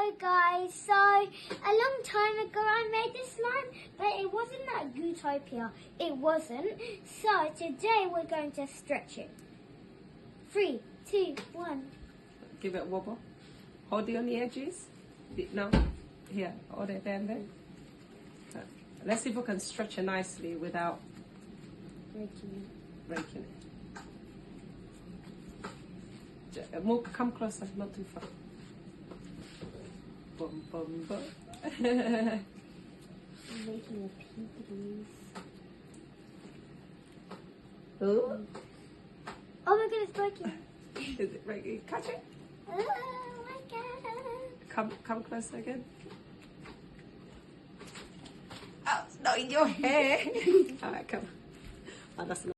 Hello guys, so a long time ago I made this slime, but it wasn't that Utopia. It wasn't. So today we're going to stretch it. 3, 2, 1. Give it a wobble. Hold it on the edges. No. Here, hold it there and there. Let's see if we can stretch it nicely without breaking it. Come closer, not too far. Boom, boom, boom. I'm making a piece. Oh. Oh my god, it's breaking. Is it breaking? Catch it. Oh my god. Come closer again. Oh, it's not in your hair. Alright, come. Oh, that's